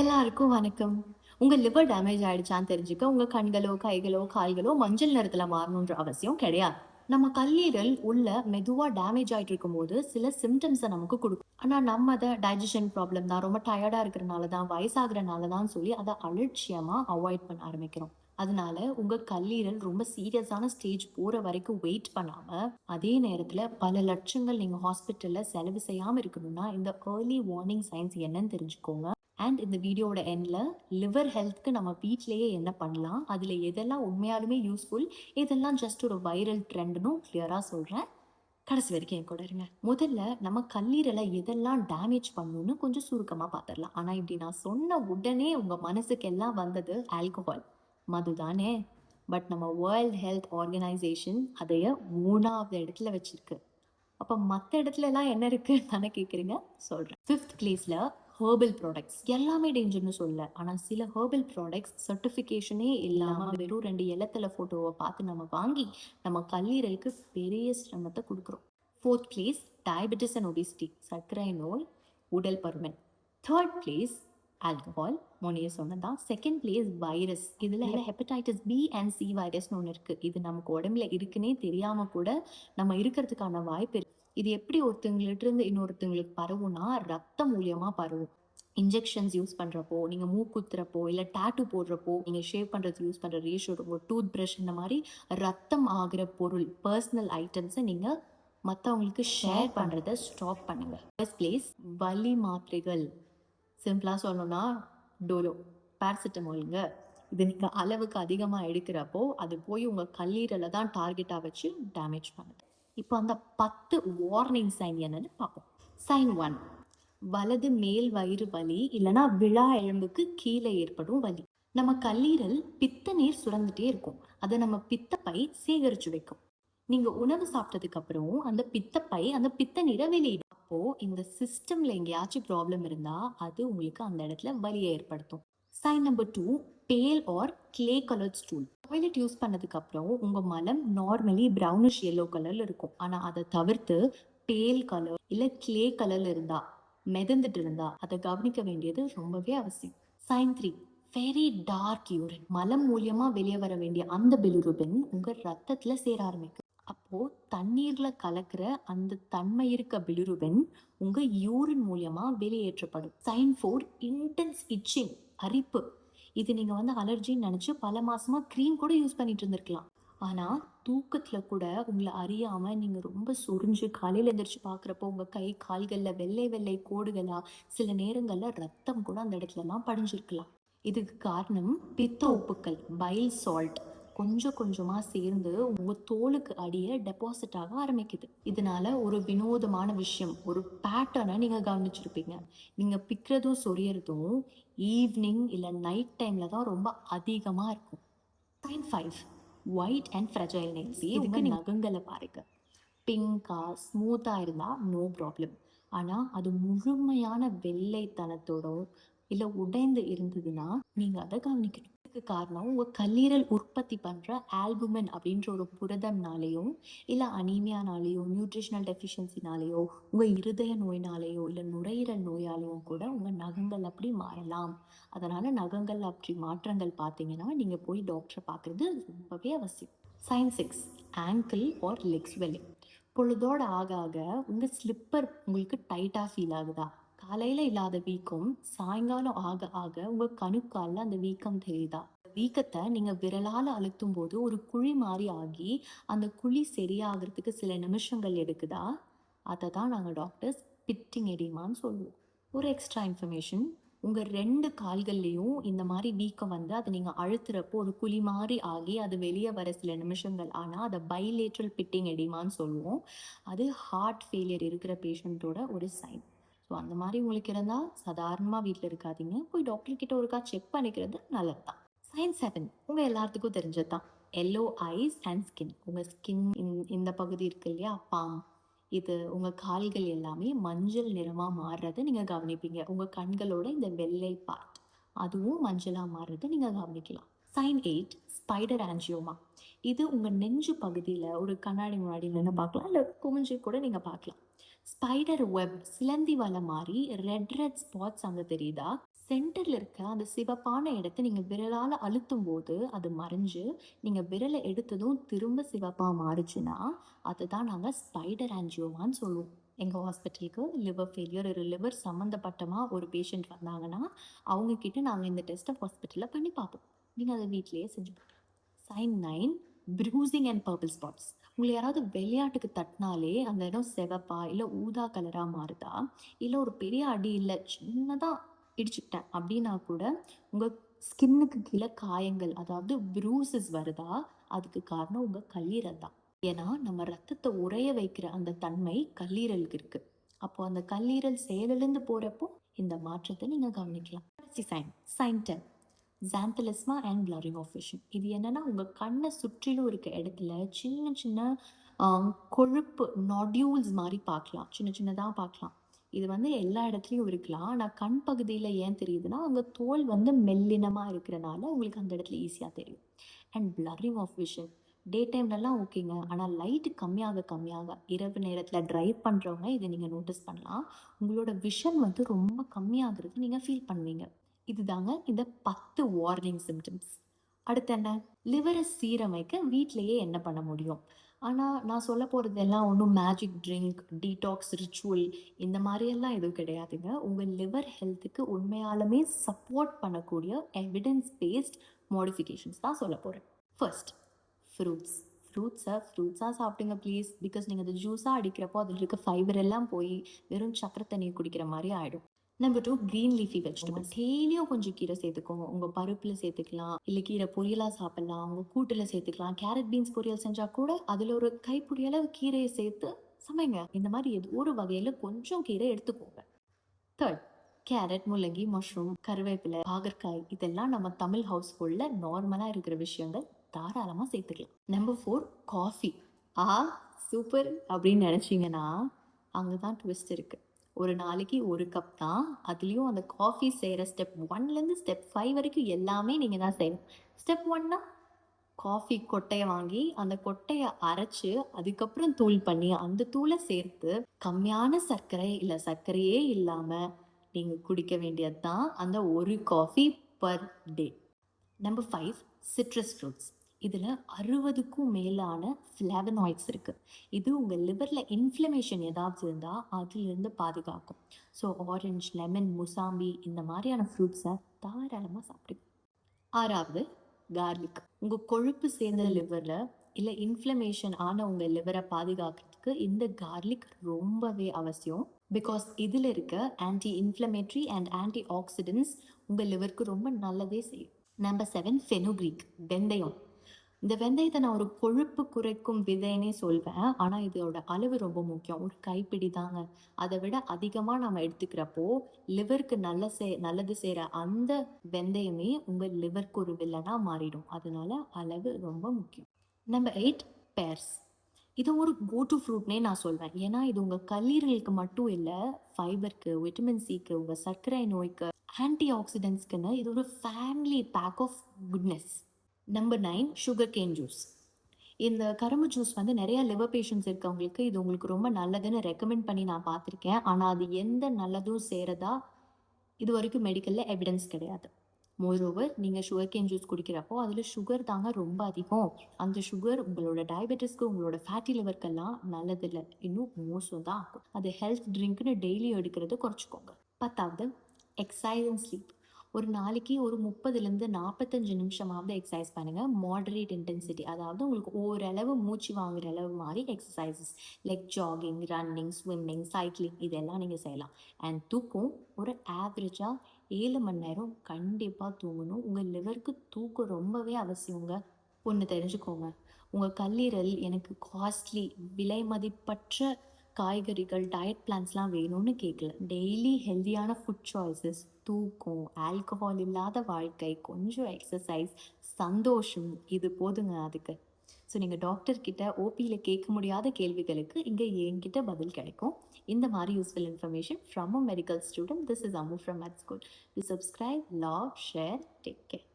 எல்லாருக்கும் வணக்கம். உங்க லிவர் டேமேஜ் ஆயிடுச்சான்னு தெரிஞ்சுக்க, உங்க கண்களோ, கைகளோ, கால்களோ மஞ்சள் நிறத்துல மாறணுன்ற அவசியம் கிடையாது. நம்ம கல்லீரல் உள்ள மெதுவா டேமேஜ் ஆயிட்டு இருக்கும்போது, சில சிம்ப்டம்ஸ நமக்கு குடுக்கும். ஆனா நம்ம அத டைஜெஷன் ப்ராப்ளம் தான், ரொம்ப டயர்டா இருக்கிறனால தான், வயசாகுறனால தான் சொல்லி அத அலட்சியமா அவாய்ட் பண்ண ஆரம்பிக்கிறோம். அதனால உங்க கல்லீரல் ரொம்ப சீரியஸான ஸ்டேஜ் போற வரைக்கும் வெயிட் பண்ணாம, அதே நேரத்துல பல லட்சங்கள் நீங்க ஹாஸ்பிட்டல்ல செலவு செய்யாம இருக்கணும்னா, இந்த ஏர்லி வார்னிங் சைன்ஸ் என்னன்னு தெரிஞ்சுக்கோங்க. அண்ட் இந்த வீடியோவோட எண்ட்ல லிவர் ஹெல்த்க்கு நம்ம வீட்லயே என்ன பண்ணலாம், அதுல எதெல்லாம் உண்மையாலுமே யூஸ்ஃபுல், இதெல்லாம் ஜஸ்ட் ஒரு வைரல் ட்ரெண்ட்னு கிளியரா சொல்றேன். கடைசி வரைக்கும் என் கூட இருங்க. முதல்ல நம்ம கல்லீரலை எதெல்லாம் டேமேஜ் பண்ணும்னு கொஞ்சம் சுருக்கமா பார்த்துடலாம். ஆனா இப்படி நான் சொன்ன உடனே உங்க மனசுக்கு எல்லாம் வந்தது ஆல்கஹால், மதுதானே? பட் நம்ம வேர்ல்ட் ஹெல்த் ஆர்கனைசேஷன் அதைய 3வது இடத்துல வச்சிருக்கு. அப்ப மத்த இடத்துல எல்லாம் என்ன இருக்குன்னு தானே கேட்குறீங்க? சொல்றேன். 5th பிளேஸ்ல ஹெர்பல் ப்ராடக்ட்ஸ். எல்லாமே டேஞ்சர்ன்னு சொல்லல. ஆனா சில ஹெர்பல் ப்ராடக்ட்ஸ் சர்டிஃபிகேஷனே இல்லாம வெறும் 2 இலத்தல ஃபோட்டோவ பார்த்து நம்ம வாங்கி, நம்ம கல்லீரலுக்கு பெரிய சிரமத்த குடுக்குறோம். 4th place diabetes and obesity. சர்க்கரை நோய், உடல் பருமன். 3rd பிளேஸ் ஆல்கஹால், முன்னையே சொன்னதான். 2nd place virus. இதுல ஹெப்படைட்டிஸ் பி அண்ட் சி வைரஸ்னு ஒன்று இருக்கு. இது நமக்கு உடம்புல இருக்குன்னே தெரியாம கூட நம்ம இருக்கிறதுக்கான வாய்ப்பு இருக்கு. இது எப்படி ஒருத்தவங்கள்ட்ட இருந்து இன்னொருத்தவங்களுக்கு பரவும்னா, ரத்தம் மூலியமா பரவும். இன்ஜெக்ஷன்ஸ் யூஸ் பண்றப்போ, நீங்க மூக்குத்துறப்போ, இல்ல டாட்டூ போடுறப்போ, நீங்க ஷேவ் பண்றதுக்கு யூஸ் பண்ற ரேஷோ, ஒரு டூத் பிரஷ், இந்த மாதிரி ரத்தம் ஆகிற பொருள், பர்சனல் ஐட்டம்ஸை நீங்க மற்றவங்களுக்கு ஷேர் பண்றத ஸ்டாப் பண்ணுங்க. ஃபர்ஸ்ட் பிளேஸ் வலி மாத்திரைகள். சிம்பிளா சொல்லணும்னா டோலோ, பேராசிட்டமால்ங்க. இது நீங்க அளவுக்கு அதிகமா எடுக்கிறப்போ, அது போய் உங்க கல்லீரலை தான் டார்கெட்டா வச்சு டேமேஜ் பண்ணுது. இப்போ அந்த 10 வார்னிங் சைன் என்னன்னு பார்ப்போம். சைன் 1, வலது மேல் வயிறு வலி இல்லைன்னா விழா எலும்புக்கு கீழே ஏற்படும் வலி. நம்ம கல்லீரல் பித்த நீர் சுரந்துட்டே இருக்கும். அதை நம்ம பித்தப்பை சேகரிச்சு வைக்கும். நீங்க உணவு சாப்பிட்டதுக்கு அப்புறம் அந்த பித்தப்பை அந்த பித்த நீரை வெளியிடும். அப்போ இந்த சிஸ்டம்ல எங்கேயாச்சும் ப்ராப்ளம் இருந்தா அது உங்களுக்கு அந்த இடத்துல வலியை ஏற்படுத்தும். Sign number 2, pale or clay coloured stool. Toilet use பண்ணதுக்கு அப்புறம் உங்க மலம் நார்மலி ப்ரௌனிஷ் எல்லோ கலர்ல இருக்கும். ஆனா அதை தவிர்த்து பேல் கலர் இல்ல கிளே கலர்ல இருந்தா, மிதந்துட்டு இருந்தா, அதை கவனிக்க வேண்டியது ரொம்பவே அவசியம். Sign 3, very dark urine. மலம் மூலியமா வெளியே வர வேண்டிய அந்த பிலிருபின் உங்க ரத்தத்துல சேர ஆரம்பிக்கும். அப்போ தண்ணீர்ல கலக்கிற அந்த தன்மை இருக்க பிலிருபின் உங்க யூரின் மூலியமா வெளியேற்றப்படும். சைன் 4, இன்டென்ஸ் இச்சிங், அரிப்பு. இது நீங்க அலர்ஜின்னு நினைச்சு பல மாசமா க்ரீம் கூட யூஸ் பண்ணிட்டு இருந்திருக்கலாம். ஆனா தூக்கத்துல கூட உங்களை அறியாம நீங்க ரொம்ப சொரிஞ்சு காலையில எந்திரிச்சு பாக்குறப்போ உங்க கை கால்கள்ல வெள்ளை வெள்ளை கோடுகளா, சில நேரங்கள்ல ரத்தம் கூட அந்த இடத்துல எல்லாம் படிஞ்சிருக்கலாம். இதுக்கு காரணம் பித்த உப்புக்கள், பைல் சால்ட் கொஞ்சம் கொஞ்சமா சேர்ந்து உங்க தோலுக்கு அடியே டெபாசிட் ஆக ஆரம்பிக்குது. இதனால ஒரு வினோதமான விஷயம், ஒரு பேட்டர்னை நீங்க கவனிச்சிருப்பீங்க. நீங்க பிக்கிறதும் சொரியறதும் ஈவினிங் இல்ல நைட் டைம்ல தான் ரொம்ப அதிகமா இருக்கும். Sign 5, white and fragile nails. இதுக்கு நகங்களை பாருங்க. பிங்கா ஸ்மூத்தா இருந்தா நோ ப்ராப்ளம். ஆனா அது முழுமையான வெள்ளைத்தனத்தோட இல்ல உடைந்து இருந்ததுன்னா நீங்க அதை கவனிக்கணும். இதுக்கு காரணம் உங்க கல்லீரல் உற்பத்தி பண்ற ஆல்புமின் அப்படின்ற ஒரு புரதம்னாலேயோ இல்ல அனீமியானாலேயோ நியூட்ரிஷனல் டெஃபிஷியன்சினாலேயோ உங்க இருதய நோயினாலேயோ இல்ல நுரையீரல் நோயாலேயோ கூட உங்க நகங்கள் அப்படி மாறலாம். அதனால நகங்கள் அப்படி மாற்றங்கள் பார்த்தீங்கன்னா நீங்க போய் டாக்டரை பார்க்கறது ரொம்பவே அவசியம். Sign 6, ankle or leg swelling. பொழுதோட ஆக ஆக உங்க ஸ்லிப்பர் உங்களுக்கு டைட்டா ஃபீல் ஆகுதா? காலையில இல்லாத வீக்கம் சாயங்காலம் ஆக ஆக உங்க கணுக்கால்ல அந்த வீக்கம் தெரியுதா? வீக்கத்தை நீங்க விரலால அழுத்தும் போது ஒரு குழி மாதிரி ஆகி அந்த குழி சரியாகிறதுக்கு சில நிமிஷங்கள் எடுக்குதா? அதை தான் நாங்கள் டாக்டர்ஸ் பிட்டிங் எடிமான்னு சொல்லுவோம். ஒரு எக்ஸ்ட்ரா இன்ஃபர்மேஷன், உங்கள் 2 கால்கள்லேயும் இந்த மாதிரி வீக்கம் அதை நீங்கள் அழுத்துறப்போ ஒரு குழி மாதிரி ஆகி அது வெளியே வர சில நிமிஷங்கள் ஆனால் அதை பைலேட்ரல் பிட்டிங் எடிமான்னு சொல்லுவோம். அது ஹார்ட் ஃபெயிலியர் இருக்கிற பேஷண்ட்டோட ஒரு சைன். ஸோ அந்த மாதிரி உங்களுக்கு இருந்தால் சாதாரணமாக வீட்டில் இருக்காதீங்க, போய் டாக்டர் கிட்ட ஒருக்கா செக் பண்ணிக்கிறது நல்லது தான். சைன் 7 உங்கள் எல்லாத்துக்கும் தெரிஞ்சது தான். Yellow eyes and skin. உங்கள் ஸ்கின் இந்த பகுதி இருக்கு இல்லையா, பாம், இது உங்கள் கால்கள் எல்லாமே மஞ்சள் நிறமாக மாறுறதை நீங்கள் கவனிப்பீங்க. உங்கள் கண்களோட இந்த வெள்ளை பார்ட் அதுவும் மஞ்சளாக மாறுறதை நீங்கள் கவனிக்கலாம். Sign 8, spider angioma. இது உங்கள் நெஞ்சு பகுதியில் ஒரு கண்ணாடி முன்னாடி நின்று பார்க்கலாம், இல்லை குமிஞ்சு கூட நீங்கள் பார்க்கலாம். ஸ்பைடர் வெப், சிலந்தி வலை மாதிரி ரெட் ரெட் ஸ்பாட்ஸ் அங்கே தெரியுதா? சென்டர்ல இருக்க அந்த சிவப்பான இடத்த நீங்க விரலால அழுத்தும் போது அது மறைஞ்சு, நீங்க விரல எடுத்ததும் திரும்ப சிவப்பா மாறுச்சுன்னா, அதுதான் நாங்க ஸ்பைடர் ஆஞ்சியோமான்னு சொல்லுவோம். எங்க ஹாஸ்பிட்டலுக்கு லிவர் ஃபெயிலியர் ஒரு லிவர் சம்மந்தப்பட்டமா ஒரு பேஷண்ட் வந்தாங்கன்னா, அவங்க கிட்ட நாங்க இந்த டெஸ்ட்ட ஹாஸ்பிட்டல்ல பண்ணி பார்ப்போம். நீங்க அத வீட்லயே செஞ்சு பார்க்கலாம். Sign 9 bruising and purple spots. உங்கள யாராவது விளையாட்டுக்கு தட்டினாலே அந்த இடம் சிவப்பா, இல்ல ஊதா கலரா மாறுதா, இல்ல ஒரு பெரிய அடி இல்ல, சின்னதா இடிச்சுக்கிட்டேன் அப்படின்னா கூட, உங்க ஸ்கின்னுக்கு கீழ காயங்கள், அதாவது ப்ரூசஸ் வருதா, அதுக்கு காரணம் உங்க கல்லீரல் தான். ஏன்னா, நம்ம ரத்தத்த உறைய வைக்கிற அந்த தன்மை கல்லீரலுக்கு இருக்கு. அப்போ அந்த கல்லீரல் செயலிழந்து போறப்போ, இந்த மாற்றத்த நீங்க கவனிக்கலாம். கடைசி sign, sign 10 xanthelasma and blurring of vision. இது என்னன்னா, உங்க கண்ண சுற்றிலும் இருக்க இடத்துல சின்ன சின்ன அ கொழுப்பு நாட்யூல்ஸ் மாரி பார்க்கலாம். சின்ன சின்னதா பார்க்கலாம். இது வந்து எல்லா இடத்துலயும் இருக்கலாம். ஆனா கண் பகுதியில ஏன் தெரியுதுன்னா, அங்க தோல் வந்து மெல்லினமா இருக்கிறனால உங்களுக்கு அந்த இடத்துல ஈஸியா தெரியும். And blurring of vision. டே டைம்லலாம் ஓகேங்க. ஆனா லைட் கம்மியாக கம்மியாக இரவு நேரத்துல டிரைவ் பண்றவங்க இத நீங்க நோட்டீஸ் பண்ணலாம். உங்களோட விஷன் வந்து ரொம்ப கம்மியாகுறது நீங்க ஃபீல் பண்ணுவீங்க. இதுதாங்க இந்த 10 வார்னிங் சிம்ப்டம்ஸ். அடுத்து என்ன? லிவர சீரமைக்க வீட்லயே என்ன பண்ண முடியும்? ஆனா, நான் சொல்லப் போறது எல்லாம் ஒண்ணும் மேஜிக் ட்ரிங்க், டீடாக்ஸ் ரிச்சுவல் இந்த மாரியெல்லாம் எதுவும் கிடையாதுங்க. உங்க லிவர் ஹெல்த்துக்கு உண்மையாலுமே சப்போர்ட் பண்ணக்கூடிய எவிடன்ஸ் பேஸ்ட் மாடிஃபிகேஷன்ஸ் தான் சொல்லப் போறேன். First, fruits. ஃப்ரூட்ஸா சாப்பிடுங்க ப்ளீஸ். பிகாஸ் நீங்க அத ஜூஸா அடிக்கிறப்போ அதில இருக்க ஃபைபர் எல்லாம் போய் வெறும் சக்கரை தண்ணிய குடிக்கிற மாரி ஆயிடும். Number 2 green leafy vegetables. டெய்லியும் கொஞ்சம் கீரை சேர்த்துக்கோங்க. உங்க பருப்புல சேர்த்துக்கலாம். இல்ல கீரை பொரியலா சாப்பிடலாம். உங்க கூட்டுல சேர்த்துக்கலாம். கேரட் பீன்ஸ் பொரியல் செஞ்சா கூட அதுல ஒரு கைப்பிடி அளவு கீரைய சேர்த்து சமைங்க. இந்த மாரி ஏதோ ஒரு வகையில கொஞ்சம் கீரை எடுத்துக்கோங்க. தேர்ட், கேரட், முள்ளங்கி, மஷ்ரூம், கருவேப்பிலை, பாகற்காய் இதெல்லாம் நம்ம தமிழ் ஹவுஸ்ஹோல்ட்ல நார்மலா இருக்கிற விஷயங்கள். தாராளமா சேர்த்துக்கலாம். Number 4, coffee. ஆஹா! சூப்பர் அப்படின்னு நினைச்சீங்கன்னா, அங்க தான் ட்விஸ்ட் இருக்கு. ஒரு நாளைக்கு 1 கப் தான். அதுலயும் அந்த காஃபி செய்ற ஸ்டெப் 1லேருந்து ஸ்டெப் 5 வரைக்கும் எல்லாமே நீங்க தான் செய்யணும். ஸ்டெப் 1னா காஃபி கொட்டைய வாங்கி, அந்த கொட்டைய அரைச்சு, அதுக்கப்புறம் தூள் பண்ணி, அந்த தூள சேர்த்து, கம்மியான சர்க்கரை, இல்ல சர்க்கரையே இல்லாம, நீங்க குடிக்க வேண்டியது தான் அந்த 1 coffee per day. Number 5, citrus fruits. இதுல 60க்கும் மேலான ஃப்ளேவனாய்ட்ஸ் இருக்கு. இது உங்க லிவர்ல இன்ஃப்ளமேஷன் ஏதாவது இருந்தா, அதிலிருந்து பாதுகாக்கும். ஸோ ஆரஞ்ச், லெமன், முசாம்பி இந்த மாரியான ஃப்ரூட்ஸ தாராளமா சாப்பிடுங்க. 6வது, கார்லிக். உங்க கொழுப்பு சேர்ந்த லிவர்ல இல்ல இன்ஃப்ளமேஷன் ஆன உங்க லிவரை பாதுகாக்கிறதுக்கு இந்த கார்லிக் ரொம்பவே அவசியம். பிகாஸ் இதுல இருக்க anti inflammatory and anti oxidants உங்க லிவருக்கு ரொம்ப நல்லதே செய்யும். நம்பர் 7, ஃபெனுக்ரீக், வெந்தயம். இந்த வெந்தயத்தை நான் ஒரு கொழுப்பு குறைக்கும் விதைன்னே சொல்வேன். ஆனா இதோட அளவு ரொம்ப முக்கியம். ஒரு கைப்பிடி தாங்க. அதை விட அதிகமா நம்ம எடுத்துக்கிறப்போ லிவருக்கு நல்லது செய்யற அந்த வெந்தயமே உங்க லிவருக்கு ஒரு வில்லனா மாறிடும். அதனால அளவு ரொம்ப முக்கியம். Number 8, pears. இது ஒரு கோ டு ஃப்ரூட்னே நான் சொல்வேன். ஏன்னா இது உங்க கல்லீரலுக்கு மட்டும் இல்ல, ஃபைபருக்கு, விட்டமின் சிக்கு, உங்க சர்க்கரை நோய்க்கு, ஆன்டி ஆக்சிடென்ட்ஸ்க்குன்னு இது ஒரு family pack of goodness. Number 9, sugar cane juice. இந்த கரும்பு ஜூஸ் வந்து நிறைய லிவர் பேஷண்ட்ஸ் இருக்கவங்களுக்கு இது உங்களுக்கு ரொம்ப நல்லதுன்னு ரெக்கமெண்ட் பண்ணி நான் பார்த்துருக்கேன். ஆனால் அது எந்த நல்லதும் சேரதா இது வரைக்கும் மெடிக்கலில் எவிடன்ஸ் கிடையாது. மோரோவர் நீங்கள் சுகர் கேன் ஜூஸ் குடிக்கிறப்போ அதில் சுகர் தாங்க ரொம்ப அதிகம். அந்த சுகர் உங்களோட டயபெட்டிஸ்க்கு, உங்களோட ஃபேட்டி லிவர்க்கெல்லாம் நல்லதில்லை, இன்னும் மோசம் தான் ஆகும். அது ஹெல்த் ட்ரிங்க்னு டெய்லி எடுக்கிறத குறைச்சிக்கோங்க. 10வது, எக்ஸசைஸ் அண்ட் ஸ்லீப். ஒரு நாளைக்கு ஒரு 30லேருந்து 45 நிமிஷமாவது எக்ஸசைஸ் பண்ணுங்கள். மாடரேட் இன்டென்சிட்டி, அதாவது உங்களுக்கு ஓரளவு மூச்சு வாங்குற அளவு மாதிரி exercises like jogging, running, swimming, cycling இதெல்லாம் நீங்கள் செய்யலாம். அண்ட் தூக்கம் ஒரு ஆவரேஜாக 7 மணி நேரம் கண்டிப்பாக தூங்கணும். உங்கள் லிவருக்கு தூக்கம் ரொம்பவே அவசியங்க. ஒன்று தெரிஞ்சுக்கோங்க, உங்கள் கல்லீரல் எனக்கு காஸ்ட்லி விலை மதிப்பற்ற காய்கறிகள் டயட் பிளான்ஸ்லாம் வேணும்னு கேட்கல. டெய்லி ஹெல்தியான ஃபுட் சாய்ஸஸ், தூக்கம், ஆல்கஹால் இல்லாத வாழ்க்கை, கொஞ்சம் எக்ஸசைஸ், சந்தோஷம் இது போதுங்க அதுக்கு. ஸோ நீங்கள் டாக்டர்கிட்ட ஓபியில் கேட்க முடியாத கேள்விகளுக்கு இங்கே என்கிட்ட பதில் கிடைக்கும். இந்த மாதிரி useful information from a medical student. This is Ammu from med school. To subscribe, love, share, take care.